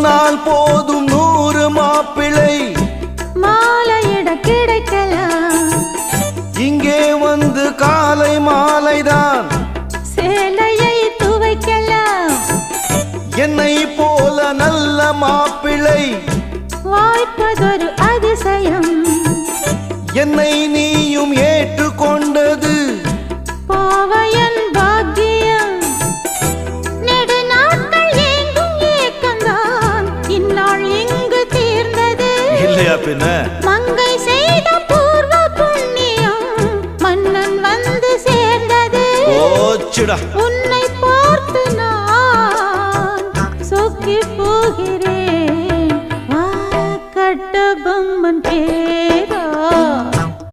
சொன்னால் போதும் 100 மாப்பிள்ளை மாலையிட கிடைக்கலாம். இங்கே வந்து காலை மாலைதான் சேலையை துவைக்கலாம். என்னை போல நல்ல மாப்பிள்ளை வாய்ப்பதொரு அதிசயம். என்னை நீயும் ஏற்றுக்கொண்டது பாவையன் பாக்கியம். நெடுநாட்கள் ஏங்கும் ஏக்கந்தான் இந்நாள் இங்கு தீர்ந்தது. இல்லையா பின்ன? மங்கை செய்த பூர்வ புண்ணியம் மன்னன் வந்து சேர்ந்தது. ஓச்சுடா.